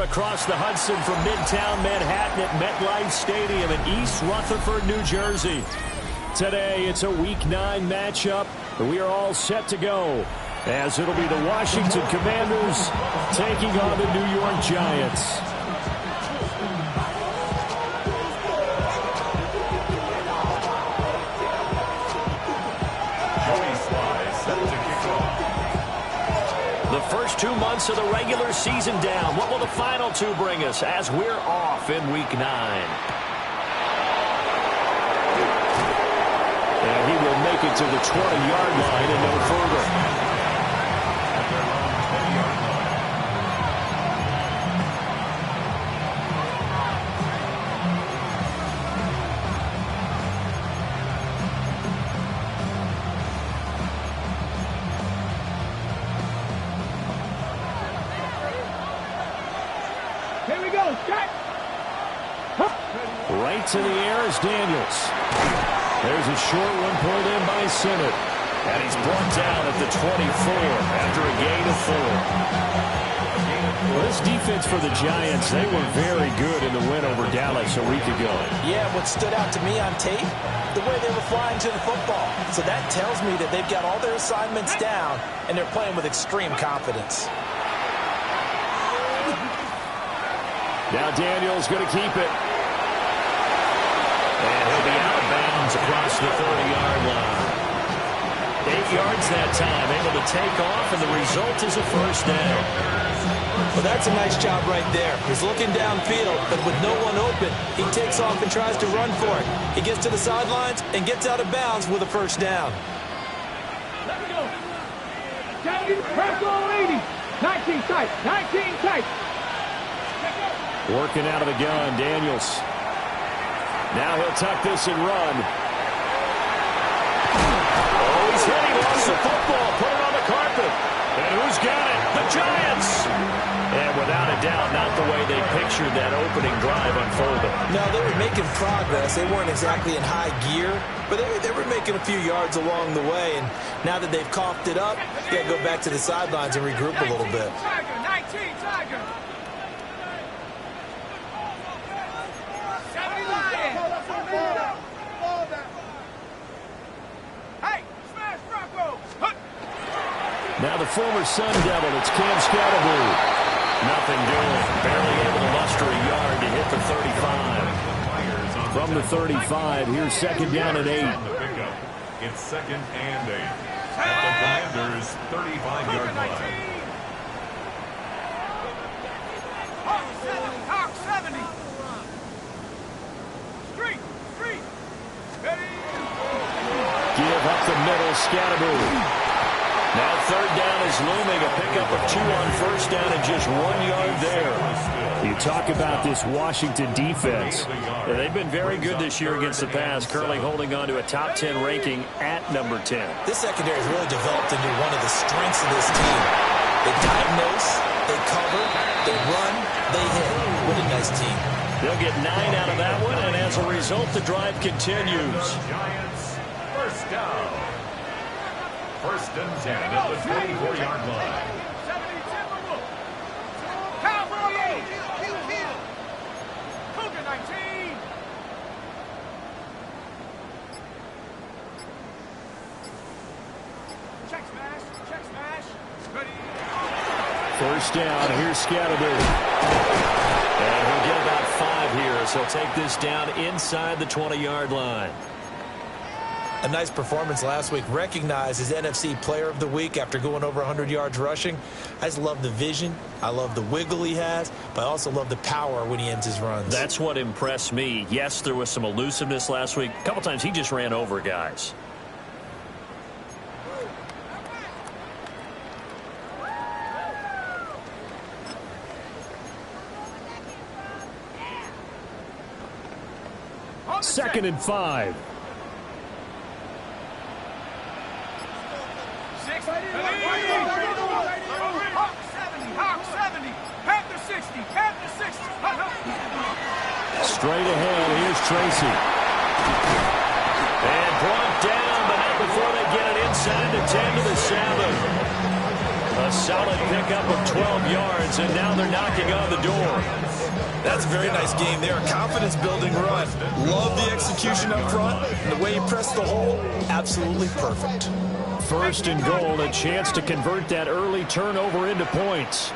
across the Hudson from Midtown Manhattan at MetLife Stadium in East Rutherford, New Jersey. Today, it's a Week 9 matchup, but we are all set to go, as it'll be the Washington Commanders taking on the New York Giants. The first 2 months of the regular season down. What will the final 2 bring us as we're off in Week 9? And he will make it to the 20-yard line and no further. Right to the air is Daniels. There's a short one pulled in by Sinnott. And he's brought down at the 24 after a gain of 4. Well, this defense for the Giants, they were very good in the win over Dallas a week ago. Yeah, what stood out to me on tape, the way they were flying to the football. So that tells me that they've got all their assignments down, and they're playing with extreme confidence. Now Daniels going to keep it. And he'll be out of bounds across the 30-yard line. 8 yards that time, able to take off, and the result is a first down. Well, that's a nice job right there. He's looking downfield, but with no one open, he takes off and tries to run for it. He gets to the sidelines and gets out of bounds with a first down. Let me go. Press on 80. 19 tight. 19 tight. Working out of the gun, Daniels. Now he'll tuck this and run. Oh, he's hit. He lost the football. Put it on the carpet. And who's got it? The Giants. And without a doubt, not the way they pictured that opening drive unfolding. No, they were making progress. They weren't exactly in high gear, but they were making a few yards along the way. And now that they've coughed it up, you got to go back to the sidelines and regroup a little bit. Tiger, 19, Tiger. Now the former Sun Devil, it's Cam Scatterboo. Nothing doing. Barely able to muster a yard to hit the 35. From the 35, here's second down and 8. It's second and 8. At the Commanders' 35-yard line. Hawk 70. Street. Ready. Give up the middle, Scatterboo. Now third down is looming, a pickup of 2 on first down and just 1 yard there. You talk about this Washington defense. They've been very good this year against the pass, currently holding on to a top 10 ranking at number 10. This secondary has really developed into one of the strengths of this team. They diagnose, they cover, they run, they hit. What a nice team. They'll get 9 out of that one, and as a result, the drive continues. Giants, first down. First and 10 at the 24-yard line. 70 Timberwolf. Cowboy. Cougar 19. Check smash. Ready. First down, here's Scatterboo. And he'll get about 5 here, so he'll take this down inside the 20-yard line. A nice performance last week. Recognized as NFC Player of the Week after going over 100 yards rushing. I just love the vision. I love the wiggle he has, but I also love the power when he ends his runs. That's what impressed me. Yes, there was some elusiveness last week. A couple times he just ran over guys. Second and 5. Hawk 70. Panther 60. Straight ahead, here's Tracy. And brought down, but not before they get it inside the 10 to the 7. A solid pickup of 12 yards, and now they're knocking on the door. That's a very nice game there. A confidence-building run. Love the execution up front. And the way he pressed the hole, absolutely perfect. First and goal, a chance to convert that early turnover into points.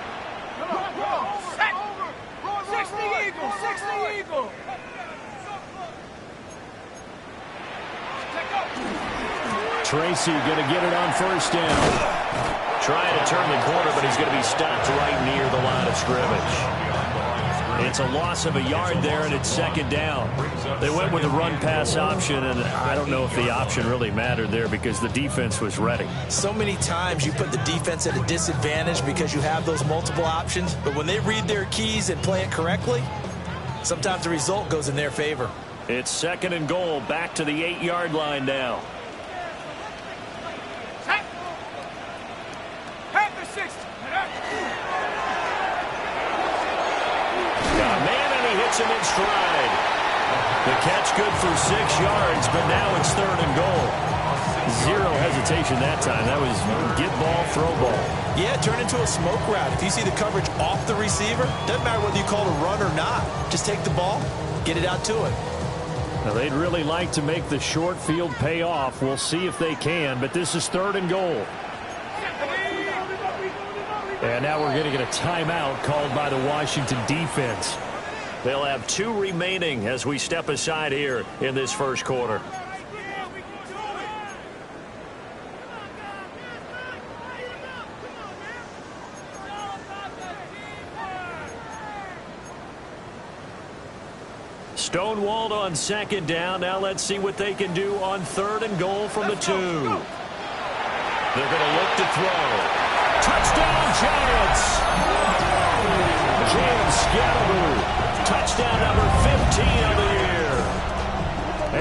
60 Eagle, 60 Eagle. Tracy going to get it on first down. Trying to turn the corner, but he's going to be stopped right near the line of scrimmage. It's a loss of a yard there, and it's second down. They went with the run-pass option, and I don't know if the option really mattered there because the defense was ready. So many times you put the defense at a disadvantage because you have those multiple options, but when they read their keys and play it correctly, sometimes the result goes in their favor. It's second and goal, back to the 8-yard line now. Him in stride. The catch good for 6 yards, but now it's third and goal. Zero hesitation that time. That was get ball, throw ball. Yeah, turn into a smoke route. If you see the coverage off the receiver, doesn't matter whether you call it a run or not. Just take the ball, get it out to him. Now, they'd really like to make the short field pay off. We'll see if they can, but this is third and goal. And now we're going to get a timeout called by the Washington defense. They'll have 2 remaining as we step aside here in this first quarter. Stonewalled on second down. Now let's see what they can do on third and goal from the 2. They're going to look to throw. Touchdown, Giants! James Scatteroo. Touchdown number 15 of the year.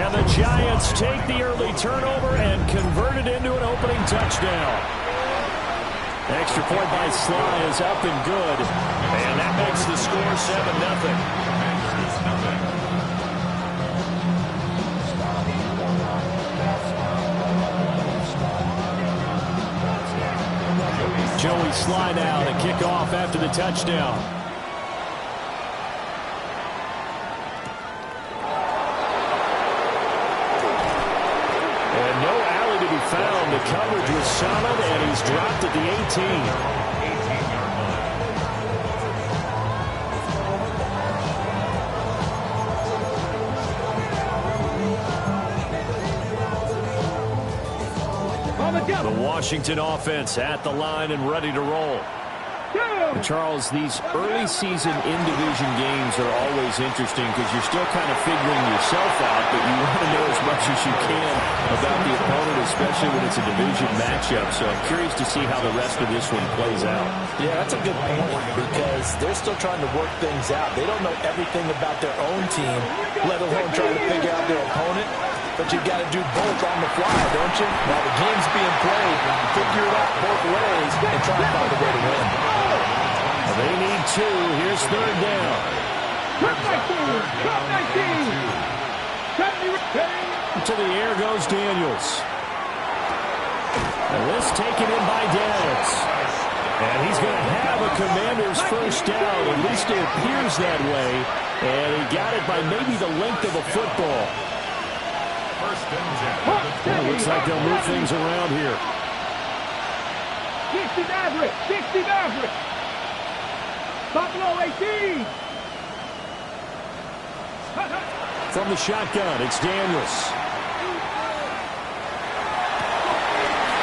And the Giants take the early turnover and convert it into an opening touchdown. Extra point by Sly is up and good. And that makes the score 7-0. Joey Sly now to kick off after the touchdown. Found. The coverage was solid, and he's dropped at the 18. The Washington offense at the line and ready to roll. Charles, these early season in-division games are always interesting because you're still kind of figuring yourself out, but you want to know as much as you can about the opponent, especially when it's a division matchup. So I'm curious to see how the rest of this one plays out. Yeah, that's a good point because they're still trying to work things out. They don't know everything about their own team, let alone trying to figure out their opponent. But you've got to do both on the fly, don't you? While the game's being played, figure it out both ways and try to find a way to win. They need 2. Here's third down. Top 19. To the air goes Daniels. And this taken in by Daniels. And he's going to have a Commander's first down. At least it appears that way. And he got it by maybe the length of a football. Well, looks like they'll move things around here. 60 Maverick. 60 Maverick. Buffalo 18. From the shotgun, it's Daniels.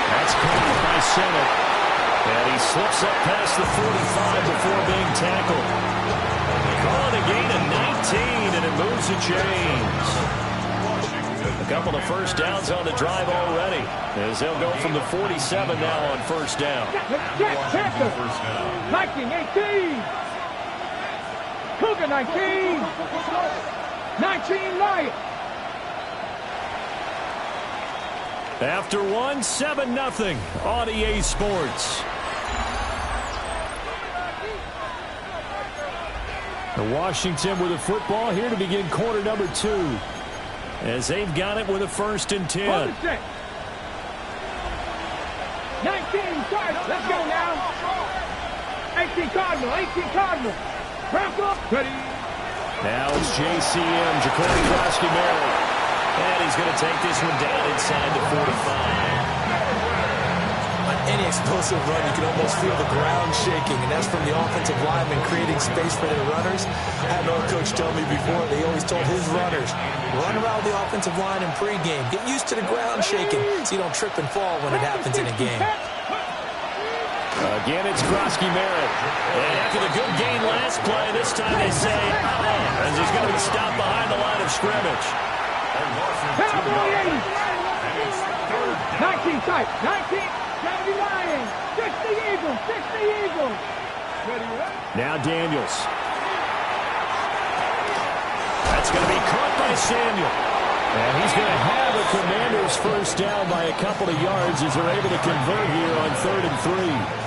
That's caught by Sennett. And he slips up past the 45 before being tackled. Calling a gain of 19, and it moves the chains. A couple of first downs on the drive already, as they'll go from the 47 now on first down. Viking 18. Cougar 19. 19 Lion. After 7-0 on EA Sports. Washington with the football here to begin quarter number 2. As they've got it with a 1st and 10. 19 start. Let's go now. 18 Cardinal, 18 Cardinal. Bronco, ready. Now it's JCM, Jacoby Krosky-Merritt. And he's going to take this one down inside the 45. On any explosive run, you can almost feel the ground shaking, and that's from the offensive linemen creating space for their runners. I had an old coach tell me before, they always told his runners, run around the offensive line in pregame. Get used to the ground shaking so you don't trip and fall when it happens in a game. Again, it's Krosky-Merritt. And after the good gain last play, this time they say, as he's going to be stopped behind the line of scrimmage. Cowboy 80. 19 tight. 19. 70 Lions. 60 Eagles. 60 Eagles. Ready, right? Now Daniels. That's going to be caught by Samuel. And he's going to have a Commander's first down by a couple of yards as they're able to convert here on 3rd and 3.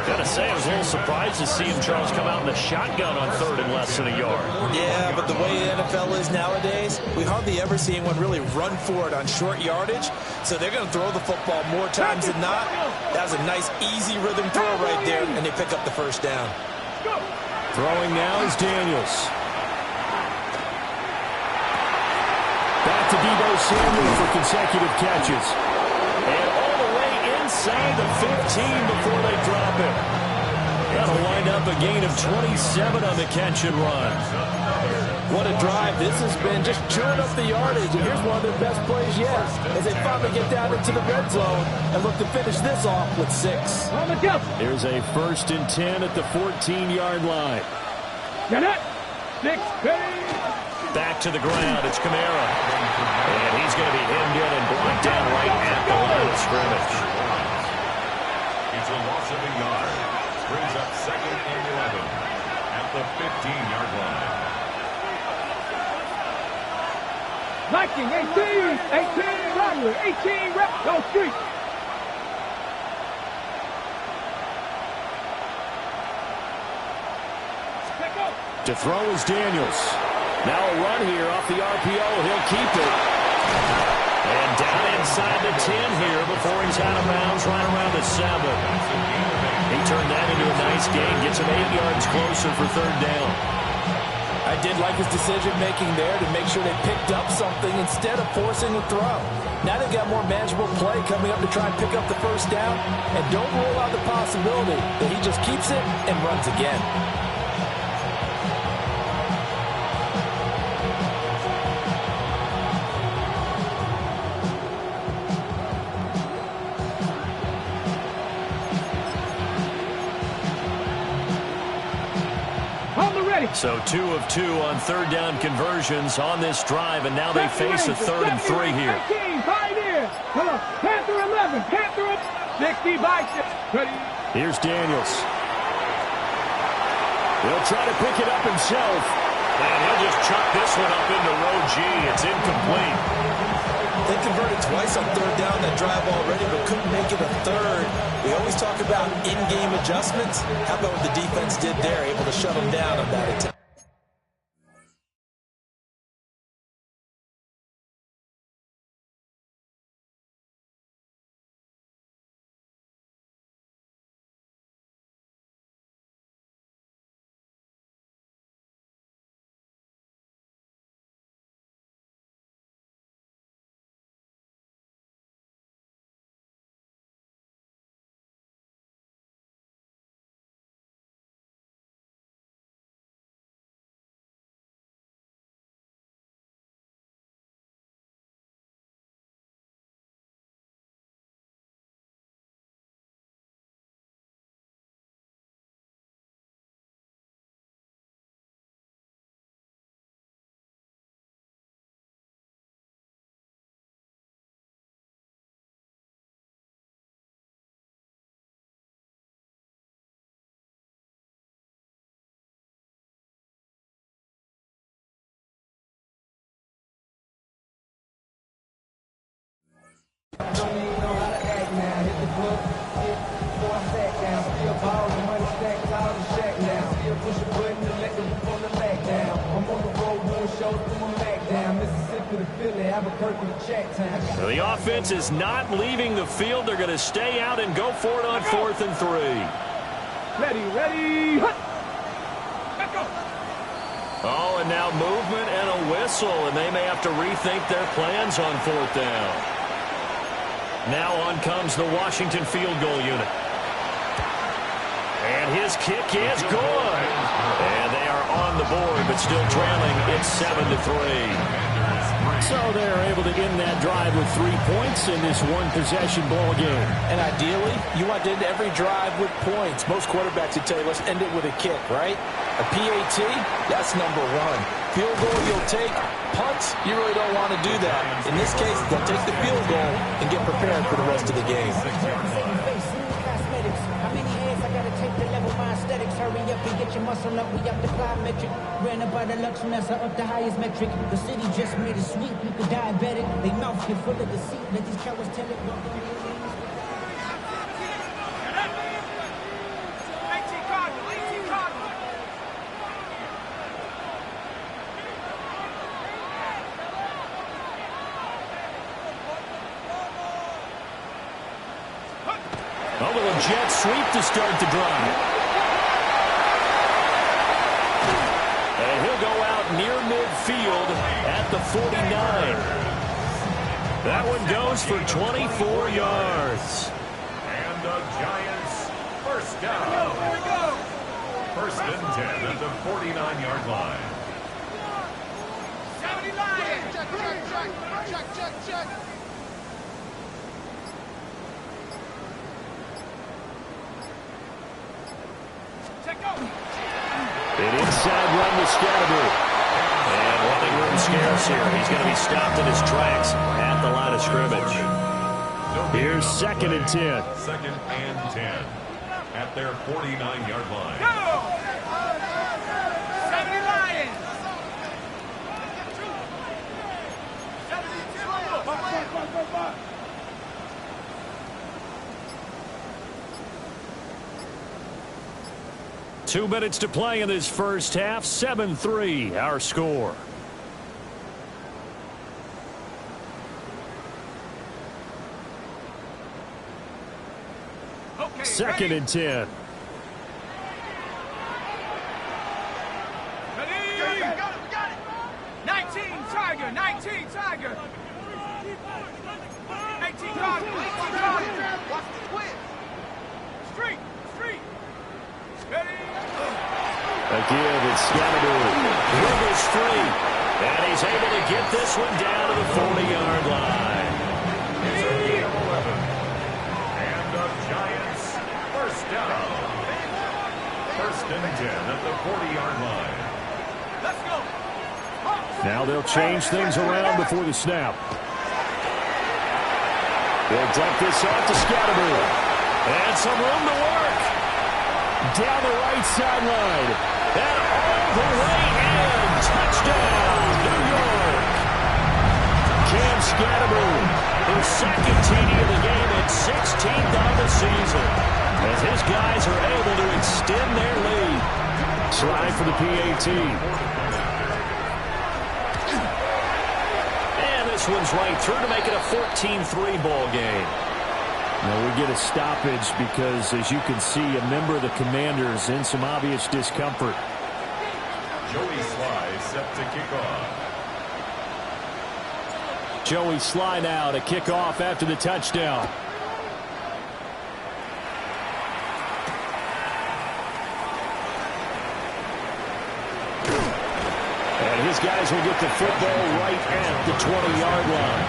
Gotta say, I was a little surprised to see him, Charles, come out in the shotgun on 3rd and less than a yard. Yeah, but the way the NFL is nowadays, we hardly ever see anyone really run for it on short yardage. So they're going to throw the football more times than not. That was a nice, easy rhythm throw right there, and they pick up the first down. Throwing now is Daniels. Back to Deebo Samuel for consecutive catches. And all the way inside the 15 before they drop it. That'll wind up a gain of 27 on the catch and run. What a drive this has been, just chewing up the yardage. And here's one of their best plays yet as they finally get down into the red zone and look to finish this off with 6. There's a 1st and 10 at the 14-yard line. Get it. 6, Back to the ground, it's Kamara. And he's going to be hemmed in and blocked down right at the line of scrimmage. It's a loss of a yard. Brings up 2nd and 11 at the 15-yard line. Viking, 18 Rattler, 18 rep, go street. To throw is Daniels. Now a run here off the RPO. He'll keep it. And down inside the 10 here before he's out of bounds right around the 7. He turned that into a nice gain. Gets him 8 yards closer for 3rd down. I did like his decision-making there to make sure they picked up something instead of forcing a throw. Now they've got more manageable play coming up to try and pick up the first down. And don't rule out the possibility that he just keeps it and runs again. So 2 of 2 on 3rd down conversions on this drive, and now they face a 3rd and 3 here. 18, Pioneer. Panther 11, Panther 60 by 6. Here's Daniels. He'll try to pick it up himself, and he'll just chuck this one up into row G. It's incomplete. They converted twice on 3rd down that drive already, but couldn't make it a 3rd. We always talk about in-game adjustments. How about what the defense did there, able to shut them down on that attempt? Don't even know how to act now. Hit the club, before I sat down. Still balls and money stacks out of the shack now. Still push a button to let the phone back down. I'm on the road doing shows, put my back down. Mississippi. for the Philly, Albuquerque to check time. So the offense is not leaving the field. They're going to stay out and go for it on 4th and 3. Ready. Let's go. Oh, and now movement and a whistle, and they may have to rethink their plans on 4th down. Now on comes the Washington field goal unit. And his kick is good. And they are on the board, but still trailing. It's 7-3. So they're able to end that drive with 3 points in this one-possession ball game. And ideally, you want to end every drive with points. Most quarterbacks would tell you, let's end it with a kick, right? A PAT, that's number 1. Field goal you'll take. Punts, you really don't want to do that. In this case, they'll take the field goal and get prepared for the rest of the game. How many hands I gotta take to level my aesthetics? Hurry up and get your muscle up. We up the plyometric. Ran up by the Lux Nessa up the highest metric. The city just made it sweet. People diabetic. They mouth get full of deceit. Let these cowards tell it. Over the jet sweep to start the drive. And he'll go out near midfield at the 49. That one goes for 24 yards. And the Giants first down. First and 10 at the 49-yard line. 70 Lions. Check. An inside run to Scatterby. And running room scarce here. He's going to be stopped in his tracks at the line of scrimmage. Here's 2nd and 10. 2nd and 10 at their 49-yard line. Go! 70 Lions. 72. 2 minutes to play in this first half. 7-3 our score. Okay, 2nd and 10. Ready? Got it. 19 Tiger. 18 Tiger. Watch the twist. Street. Ready? Again, it's Scatterby. Wiggles free. And he's able to get this one down to the 40-yard line. It's a gain of 11. And the Giants first down. First and 10 at the 40-yard line. Let's go. Now they'll change things around before the snap. They'll dump this off to Scatterby. And some room to work. Down the right sideline. And all the way in. Touchdown, New York. Cam Scatterby, his 2nd TD of the game and 16th on the season. As his guys are able to extend their lead. Slide for the PAT. And this one's right through to make it a 14-3 ball game. Now we get a stoppage because, as you can see, a member of the Commanders in some obvious discomfort. Joey Sly set to kick off. Joey Sly now to kick off after the touchdown. And his guys will get the football right at the 20-yard line.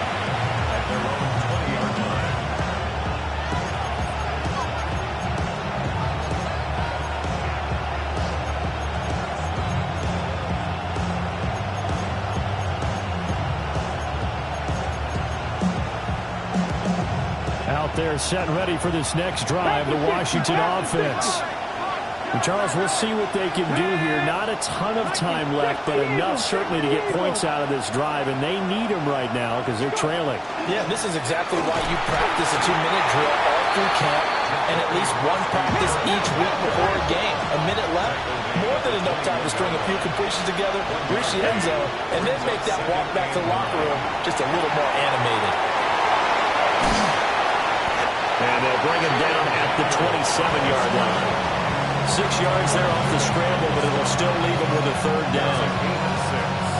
At their own 20-yard line. Out there set and ready for this next drive, the Washington offense. And Charles, we'll see what they can do here. Not a ton of time left, but enough certainly to get points out of this drive, and they need them right now because they're trailing. Yeah, this is exactly why you practice a 2-minute drill all through camp. and at least one practice each week before a game. A minute left, more than enough time to string a few completions together, reach the end zone, and then make that walk back to the locker room just a little more animated. And they'll bring him down at the 27-yard line. 6 yards there off the scramble, but it'll still leave him with a third down.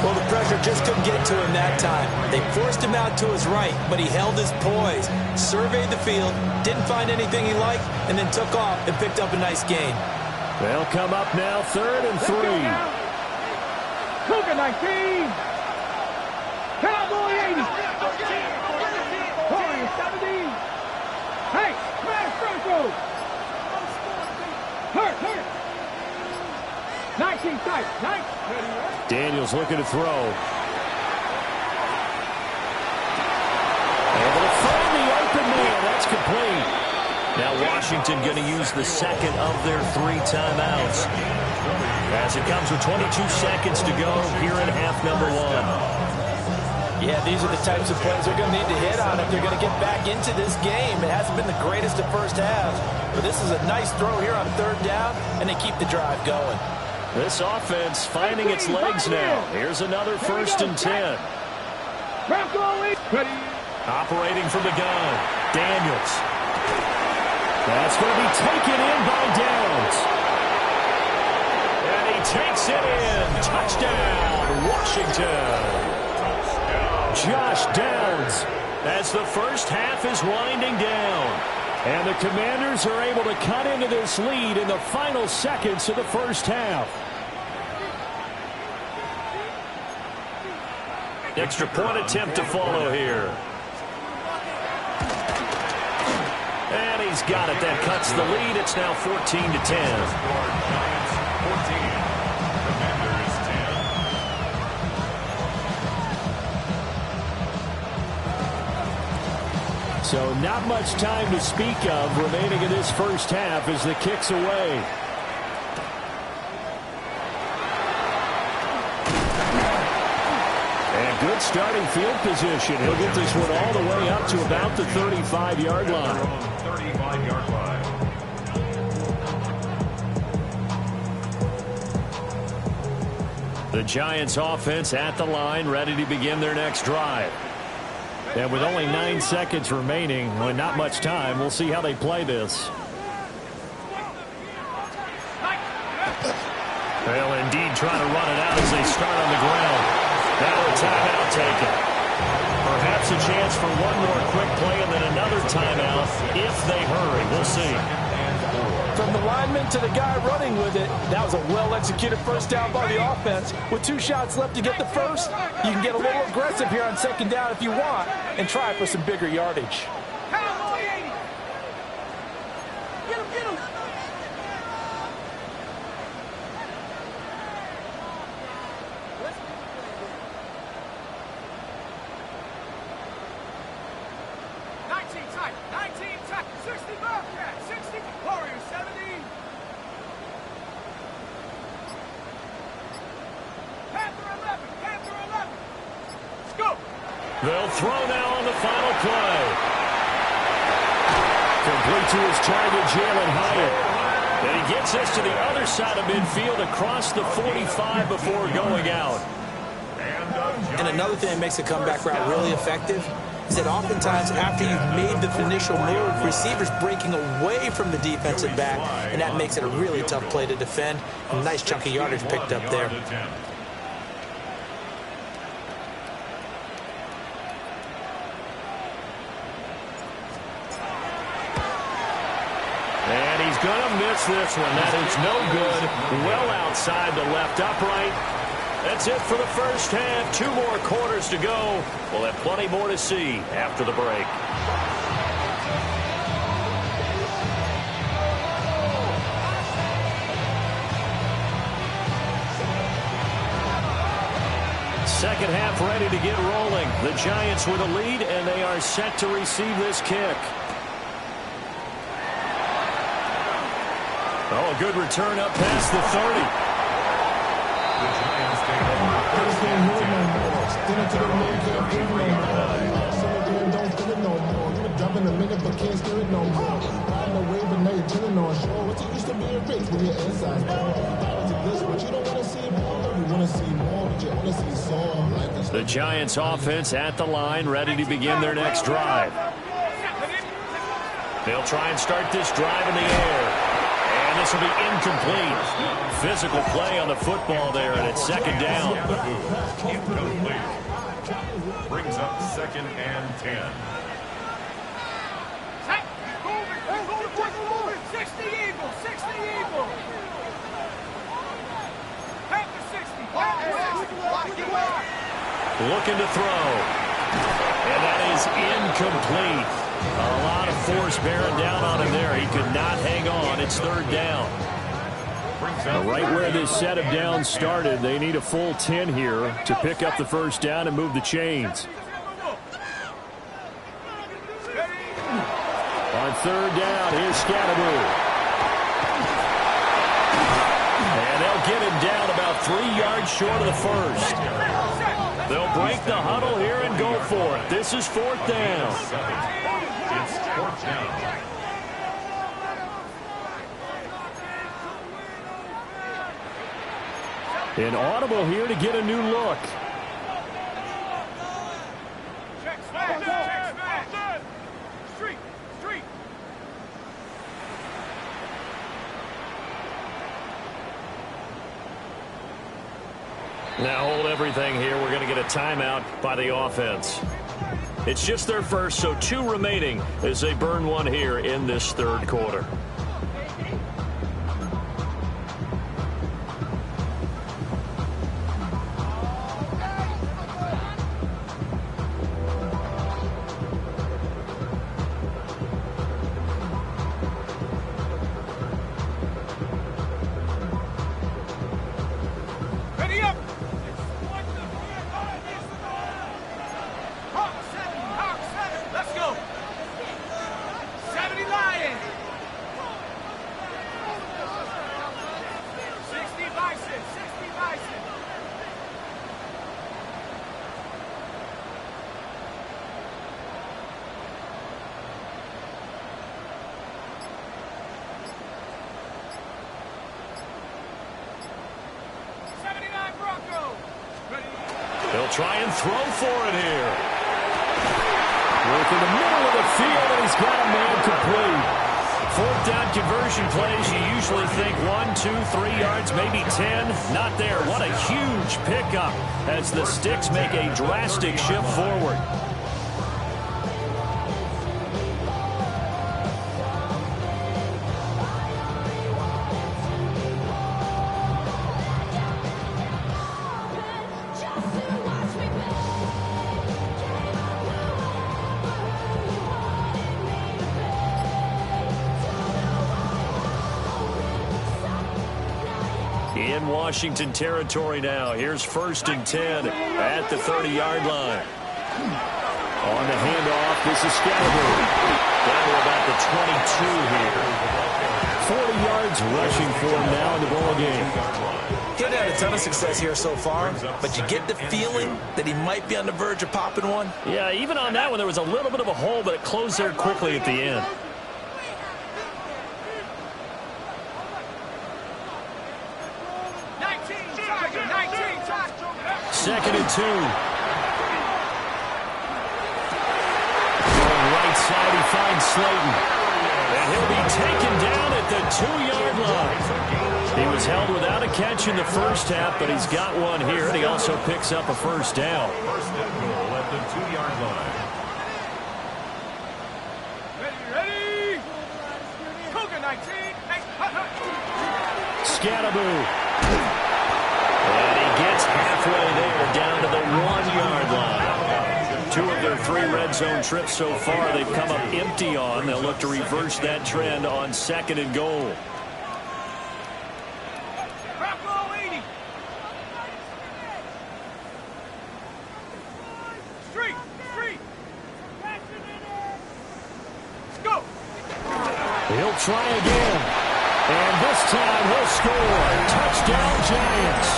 Well, the pressure just couldn't get to him that time. They forced him out to his right, but he held his poise, surveyed the field, didn't find anything he liked, and then took off and picked up a nice gain. They'll come up now, 3rd and 3. Cougar 19. Cowboy 80. Warrior 70. Hey, smash front row. Hurt. 19 tight. 19. Daniels looking to throw. Able to find the open man. That's complete. Now Washington going to use the second of their 3 timeouts. As it comes with 22 seconds to go here in half number 1. Yeah, these are the types of plays they're going to need to hit on if they're going to get back into this game. It hasn't been the greatest of first halves, but this is a nice throw here on 3rd down, and they keep the drive going. This offense finding its legs now. Here's another 1st and 10. Operating from the gun. Daniels. That's going to be taken in by Downs. And he takes it in. Touchdown, Washington. Josh Downs as the first half is winding down. And the Commanders are able to cut into this lead in the final seconds of the first half. Extra point attempt to follow here. And he's got it. That cuts the lead. It's now 14-10. 14. Commanders 10. So not much time to speak of remaining in this first half as the kick's away. And good starting field position. He'll get this one all the way up to about the 35-yard line. 35-yard line. The Giants offense at the line, ready to begin their next drive. And with only 9 seconds remaining, and not much time, we'll see how they play this. Well, indeed, trying to run it out as they start on the ground. Now a timeout taken. Perhaps a chance for one more quick play and then another timeout if they hurry. We'll see. From the lineman to the guy running with it, that was a well-executed first down by the offense. With 2 shots left to get the first, you can get a little aggressive here on 2nd down if you want and try for some bigger yardage. Cowboy 80. Get him. 19 tight. 60 Bobcat. 60 Warrior 70. Panther 11. Scoop. They'll throw now on the final play. Complete to his target, Jalen Hyatt. And he gets us to the other side of midfield across the 45 before going out. And another thing that makes a comeback route really effective is that oftentimes after you've made the initial move, receivers breaking away from the defensive back, and that makes it a really tough play to defend. A nice chunk of yardage picked up there. And he's going to miss this one. That is no good. Well outside the left upright. That's it for the first half. 2 more quarters to go. We'll have plenty more to see after the break. Second half ready to get rolling. The Giants with a lead, and they are set to receive this kick. Oh, a good return up past the 30. Don't feel it no more. Drop in a minute, but can't steer it no more. Riding away emphasize this, but you don't want to see more. You want to see more, but you want to see some. The Giants offense at the line, ready to begin their next drive. They'll try and start this drive in the air. And this will be incomplete. Physical play on the football there, and it's second down. Incomplete. Brings up 2nd and 10. 60 Eagles, 60 Eagles. Back to 60. Looking to throw. And that is incomplete. A lot of force bearing down on him there. He could not hang on. It's 3rd down. Right where this set of downs started, they need a full 10 here to pick up the first down and move the chains. On 3rd down, here's Scatterboo. And they'll get him down about 3 yards short of the first. They'll break the huddle here and go for it. This is 4th down. It's 4th down. An audible here to get a new look. Now hold everything here. We're going to get a timeout by the offense. It's just their first, so 2 remaining as they burn one here in this 3rd quarter. They'll try and throw for it here. Work in the middle of the field, and he's got a man complete. 4th down conversion plays, you usually think 1, 2, 3 yards, maybe 10. Not there. What a huge pickup as the Sticks make a drastic shift forward. In Washington territory now. Here's 1st and 10 at the 30-yard line. On the handoff, this is Scatterboo. Down to about the 22 here. 40 yards rushing for him now in the ball game. He hasn't had a ton of success here so far, but you get the feeling that he might be on the verge of popping one. Yeah, even on that one, there was a little bit of a hole, but it closed there quickly at the end. 2nd and 2. Going right side, he finds Slayton. And he'll be taken down at the 2-yard line. He was held without a catch in the first half, but he's got one here, and he also picks up a first down. First and goal at the 2-yard line. Ready? Cougar 19. Scatterboo. And he gets halfway there, down to the 1-yard line. 2 of their 3 red zone trips so far they've come up empty on. They'll look to reverse that trend on 2nd and goal. He'll try again. And this time he'll score. Touchdown, Giants.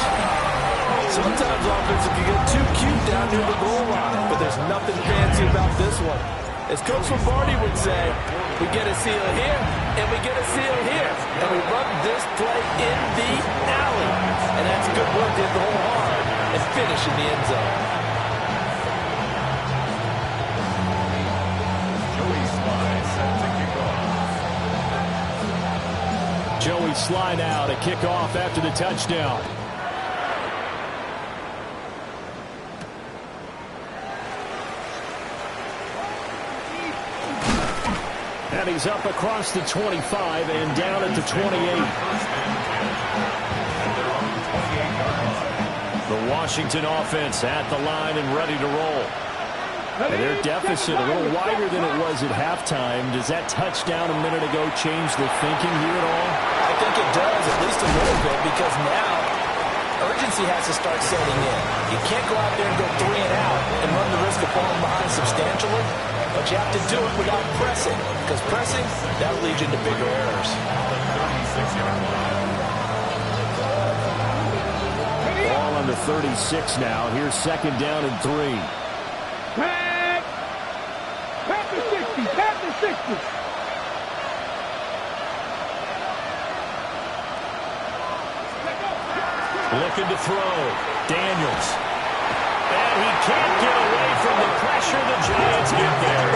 Sometimes offenses can get too cute down near the goal line, but there's nothing fancy about this one. As Coach Lombardi would say, we get a seal here, and we get a seal here. And we run this play in the alley. And that's good work to hit the hole hard and finish in the end zone. Joey slide out, a kickoff after the touchdown. And he's up across the 25 and down at the 28. The Washington offense at the line and ready to roll. And their deficit a little wider than it was at halftime. Does that touchdown a minute ago change the thinking here at all? I think it does, at least a little bit, because now urgency has to start setting in. You can't go out there and go 3 and out and run the risk of falling behind substantially, but you have to do it without pressing, because pressing, that'll lead you into bigger errors. Ball on the 36 now. Here's second down and 3. Pat the 60, pat the 60. Looking to throw. Daniels. And he can't get away from the pressure. The Giants get there.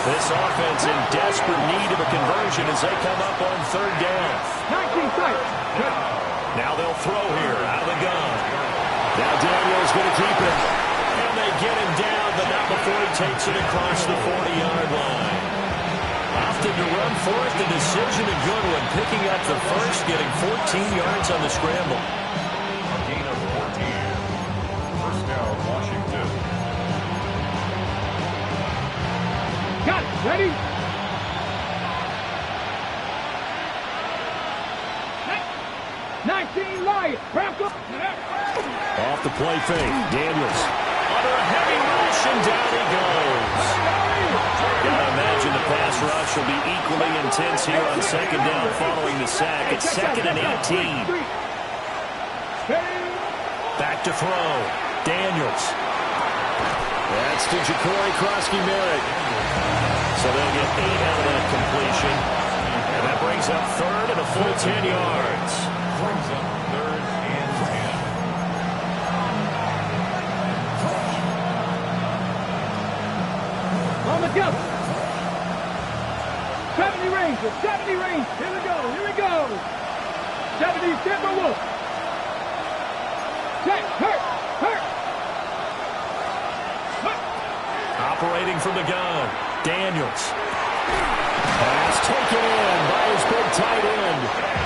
This offense in desperate need of a conversion as they come up on third down. 19 sight. Now they'll throw here out of the gun. Now Daniels going to keep it. And they get him down, but not before he takes it across the 40-yard line. Opted to run for it. The decision a good one. Picking up the first, getting 14 yards on the scramble. A gain of 14. First down, Washington. Got it. Ready? Off the play fake. Daniels under a heavy rush, and down he goes. Gotta imagine the pass rush will be equally intense here on second down following the sack. It's second and 18. Back to throw. Daniels. That's to Ja'Cory Krosky-Merritt. So they'll get 8 out of that completion. And that brings up third and a full 10 yards. Brings up third and 10. On the go. 70 range. 70 range. Here we go. Here we go. 70 Timberwolf. Check. Hurt. Operating from the gun. Daniels. Pass taken in by his big tight end.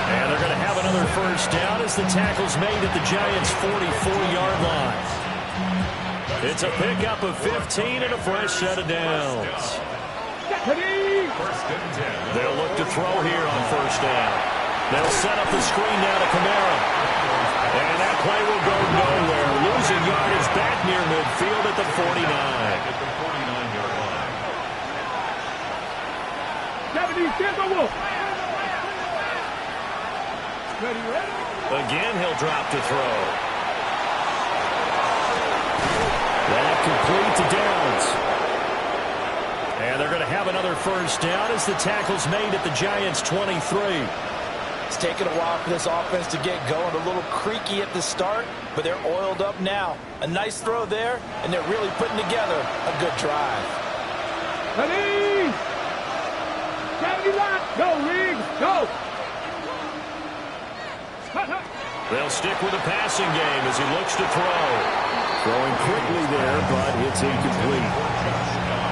And they're going to have another first down as the tackle's made at the Giants' 44-yard line. It's a pickup of 15 and a fresh set of downs. First and 10. They'll look to throw here on first down. They'll set up the screen now to Kamara. And that play will go nowhere. Losing yardage back near midfield at the 49. At the 49-yard line. 70 Timberwolf. Ready. Again, he'll drop to throw. That complete to Downs. And they're going to have another first down as the tackle's made at the Giants' 23. It's taken a while for this offense to get going. A little creaky at the start, but they're oiled up now. A nice throw there, and they're really putting together a good drive. Ready. 70 line. Go, Riggs. Go. They'll stick with the passing game as he looks to throw. Throwing quickly there, but it's incomplete.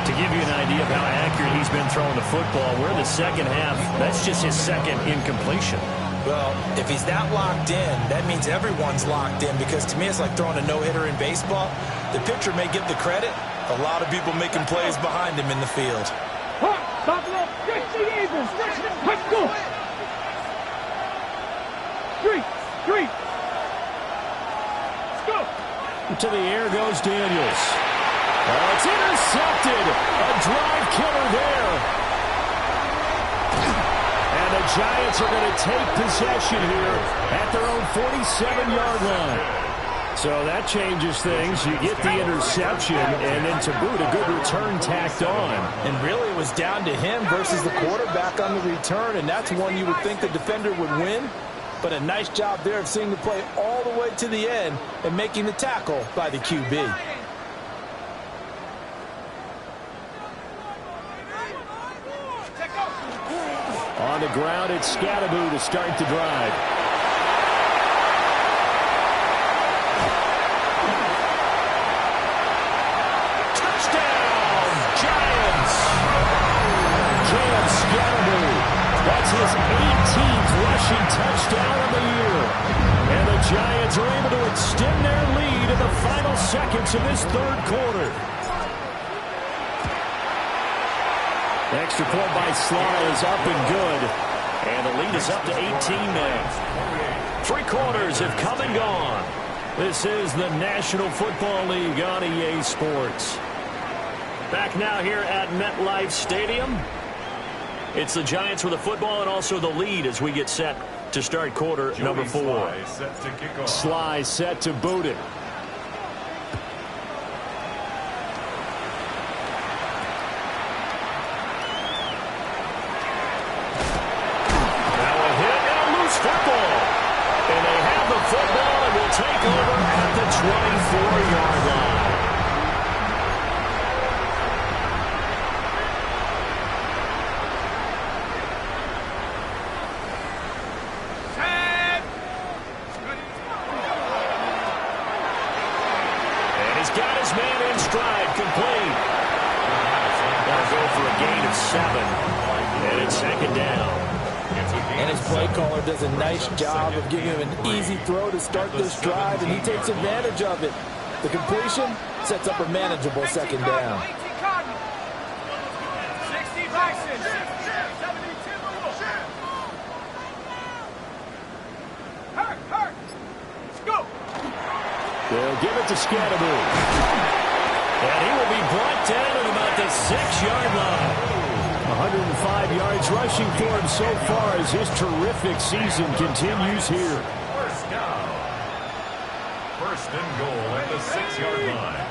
To give you an idea of how accurate he's been throwing the football, we're in the second half. That's just his second incompletion. Well, if he's that locked in, that means everyone's locked in, because to me it's like throwing a no-hitter in baseball. The pitcher may get the credit. A lot of people making plays behind him in the field. Buffalo, stretch the Eagles. Let's go. Street. Let's go. To the air goes Daniels. Oh, it's intercepted. A drive killer there. And the Giants are going to take possession here at their own 47-yard line. So that changes things. You get the interception, and then to boot, a good return tacked on. And really, it was down to him versus the quarterback on the return, and that's one you would think the defender would win. But a nice job there of seeing the play all the way to the end and making the tackle by the QB. On the ground, it's Scatteroo to start the drive. Touchdown, Giants! Cam Scatteroo. That's his 18th rushing touchdown of the year. And the Giants are able to extend their lead in the final seconds of this third quarter. Extra point by Sly is up and good. And the lead is up to 18 now. 3 quarters have come and gone. This is the National Football League on EA Sports. Back now here at MetLife Stadium. It's the Giants with the football and also the lead as we get set to start quarter number 4. Sly set to boot it. Take over at the 24-yard line. And he's got his man in stride, complete. That'll go for a gain of 7. And it's second down. And his play caller does a nice job of giving him an easy throw to start this drive, and he takes advantage of it. The completion sets up a manageable second down. They'll give it to Scatteroo. And he will be brought down at about the 6-yard line. 105 yards rushing for him so far as his terrific season continues here. First down. First and goal at the 6-yard line.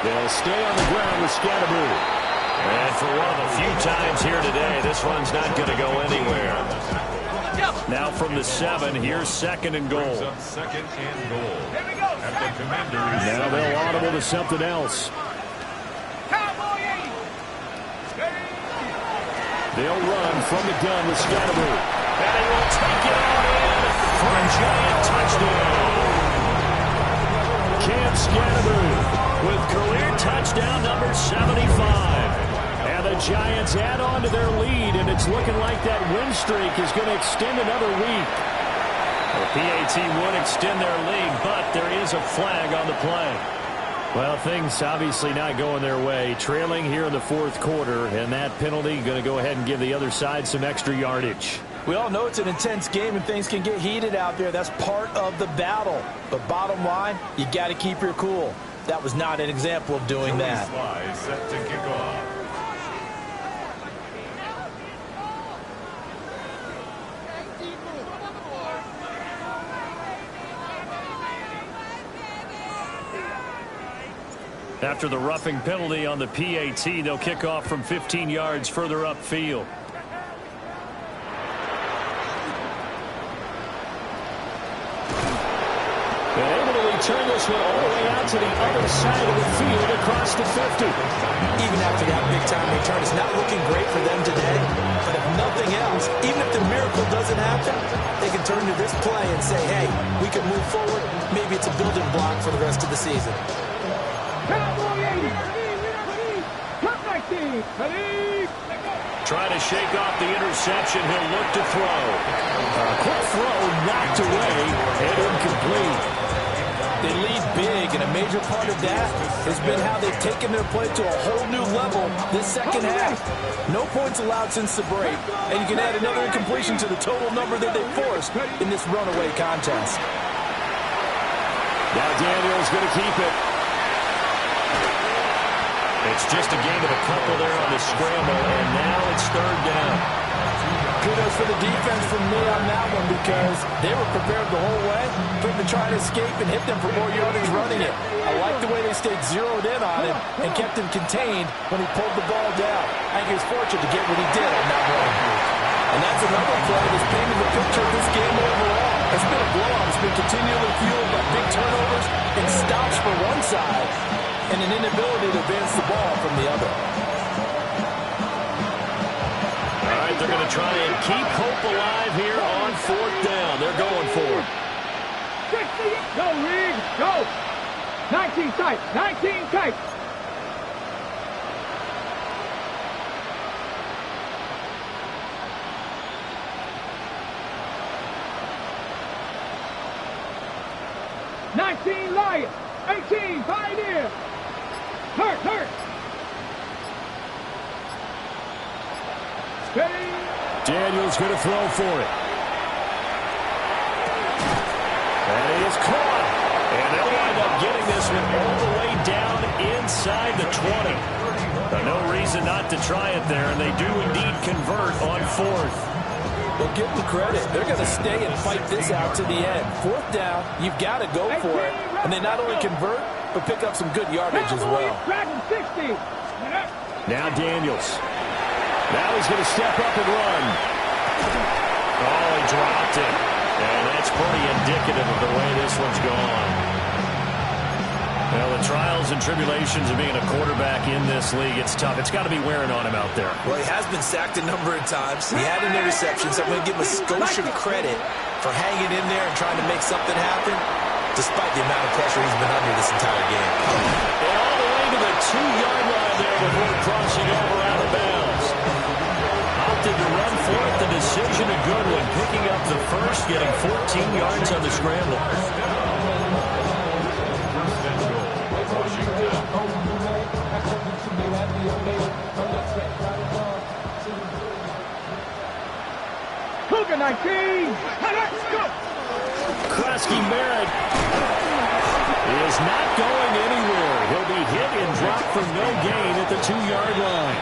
They'll stay on the ground with Scatteroo. And for one of the few times here today, this one's not going to go anywhere. Now from the 7, here's second and goal. Second and goal. At the Commanders. Now they'll audible to something else. They'll run from the gun with Scatteroo. And he will take it on in for a giant touchdown. Cam Scatteroo with career touchdown number 75. And the Giants add on to their lead, and it's looking like that win streak is going to extend another week. The PAT would extend their lead, but there is a flag on the play. Well, things obviously not going their way. Trailing here in the fourth quarter, and that penalty going to go ahead and give the other side some extra yardage. We all know it's an intense game and things can get heated out there. That's part of the battle. But bottom line, you got to keep your cool. That was not an example of doing that. Sly set to kick off. After the roughing penalty on the PAT, they'll kick off from 15 yards further upfield. They're able to return this one all the way out to the other side of the field across the 50. Even after that big-time return, it's not looking great for them today. But if nothing else, even if the miracle doesn't happen, they can turn to this play and say, hey, we can move forward. Maybe it's a building block for the rest of the season. Trying to shake off the interception. He'll look to throw. Quick throw knocked away and incomplete. They lead big, and a major part of that has been how they've taken their play to a whole new level this second half. No points allowed since the break, and you can add another incompletion to the total number that they forced in this runaway contest. Now Daniels going to keep it. It's just a gain of a couple there on the scramble, and now it's third down. Kudos for the defense from me on that one because they were prepared the whole way for him to try to escape and hit them for more yardage running it. I like the way they stayed zeroed in on him and kept him contained when he pulled the ball down. I think he was fortunate to get what he did on that run. And that's another play that's painting the picture of this game overall. It's been a blowout. It's been continually fueled by big turnovers and stops for one side and an inability to advance the ball from the other. All right, they're going to try and keep hope alive here on fourth down. They're going for it. 60, go, Reed, go. 19 tight, 19 tight. Lion, 18, Pioneer. Hurt. Steady. Daniels going to throw for it. And he is caught. And they'll wind up getting this one all the way down inside the 20. No reason not to try it there, and they do indeed convert on fourth. Well, give them credit. They're going to stay and fight this out to the end. Fourth down, you've got to go for it. And they not only convert, but pick up some good yardage as well. Now Daniels. Now he's going to step up and run. Oh, he dropped it. And that's pretty indicative of the way this one's gone. Well, the trials and tribulations of being a quarterback in this league, it's tough. It's got to be wearing on him out there. Well, he has been sacked a number of times. He had an interception, so I'm going to give him a skosh of credit for hanging in there and trying to make something happen, despite the amount of pressure he's been under this entire game. And all the way to the 2-yard line there before crossing over out of bounds. Opted to run for it. The decision a good one. Picking up the first, getting 14 yards on the scramble. Cougar 19. Let's go. Krusky Merritt is not going anywhere. He'll be hit and dropped for no gain at the 2-yard line.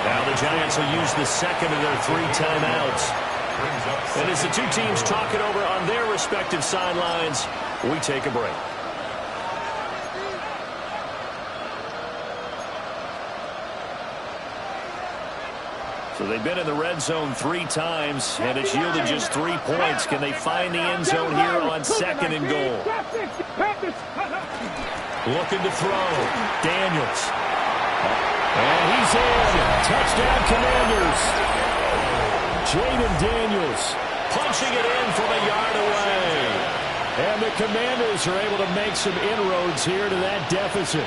Now the Giants will use the second of their 3 timeouts. And as the two teams talk it over on their respective sidelines, we take a break. So they've been in the red zone 3 times, and it's yielded just 3 points. Can they find the end zone here on second and goal? Looking to throw. Daniels. And he's in. Touchdown, Commanders. Jaden Daniels punching it in from a yard away. And the Commanders are able to make some inroads here to that deficit.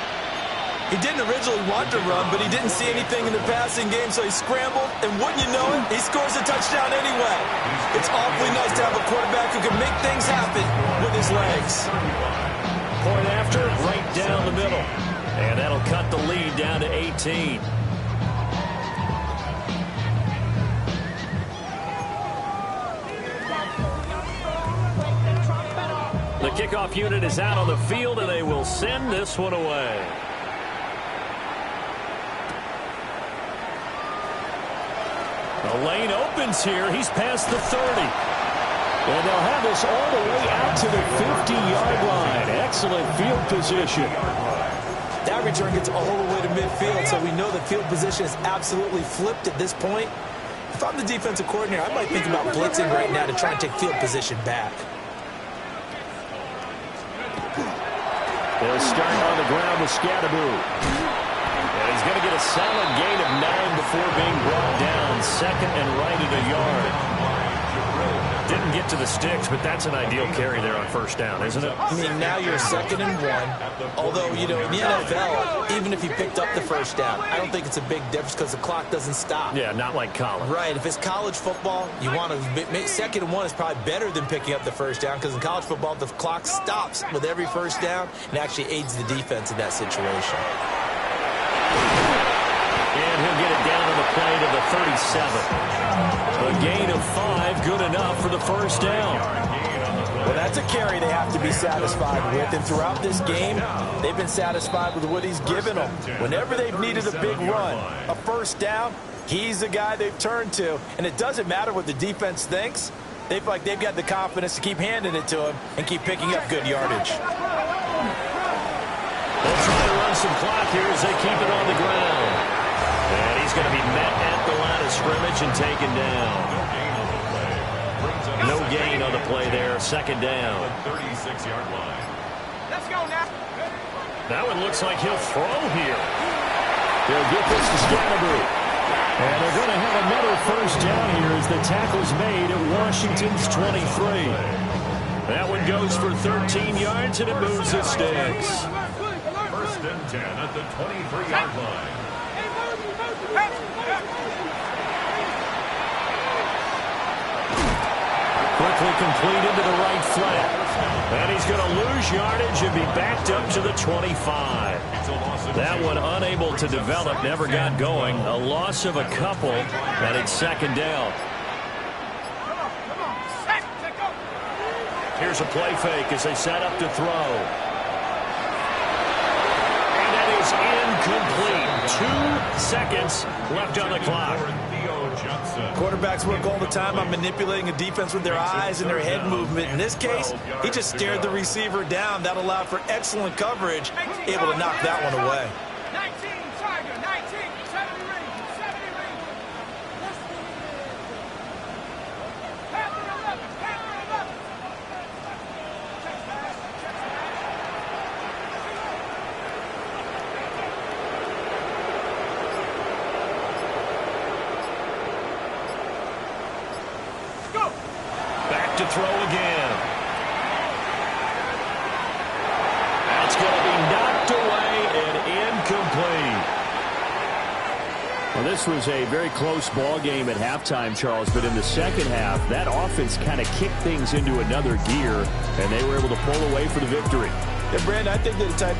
He didn't originally want to run, but he didn't see anything in the passing game, so he scrambled, and wouldn't you know it, he scores a touchdown anyway. It's awfully nice to have a quarterback who can make things happen with his legs. Point after, right down the middle. And that'll cut the lead down to 18. The kickoff unit is out on the field, and they will send this one away. The lane opens here. He's past the 30. And they'll have this all the way out to the 50-yard line. Excellent field position. That return gets all the way to midfield, so we know the field position is absolutely flipped at this point. If I'm the defensive coordinator, I might think about blitzing right now to try and take field position back. They'll start on the ground with Scatteroo. And he's going to get a solid gain of 9 before being brought down. Second and right at a yard. Didn't get to the sticks, but that's an ideal carry there on first down, isn't it? I mean, now you're 2nd and 1. Although, you know, in the NFL, even if you picked up the first down, I don't think it's a big difference because the clock doesn't stop. Yeah, not like college. Right. If it's college football, you want to make 2nd and 1 is probably better than picking up the first down because in college football, the clock stops with every first down and actually aids the defense in that situation. And he'll get it down to the play to the 37. A gain of 5, good enough for the first down. Well, That's a carry they have to be satisfied with. And throughout this game, they've been satisfied with what he's given them. Whenever they've needed a big run, a first down, he's the guy they've turned to. And it doesn't matter what the defense thinks. They feel like they've got the confidence to keep handing it to him and keep picking up good yardage. They'll try to run some clock here as they keep it on the ground. And he's going to be met at the line of scrimmage and taken down. No gain on the play there. Second down. 36-yard line. Let's go now. That one looks like he'll throw here. They'll get this to Scalabrine. And they're going to have another first down here as the tackle's made at Washington's 23. That one goes for 13 yards, and it moves the sticks. First and 10 at the 23-yard line. Quickly completed to the right flat. And he's going to lose yardage and be backed up to the 25. That one unable to develop, never got going. A loss of a couple, and it's second down. Here's a play fake as they set up to throw. And that is incomplete. 2 seconds left on the clock. Quarterbacks work all the time on manipulating a defense with their eyes and their head movement. In this case, he just stared the receiver down. That allowed for excellent coverage, able to knock that one away. 19, Tiger, 19, 70 ring, 70 ring. Panther 11, Panther 11. Back to throw again. That's going to be knocked away and incomplete. Well, this was a very close ball game at halftime, Charles, but in the second half, that offense kind of kicked things into another gear, and they were able to pull away for the victory. Yeah, Brandon, I think they're the type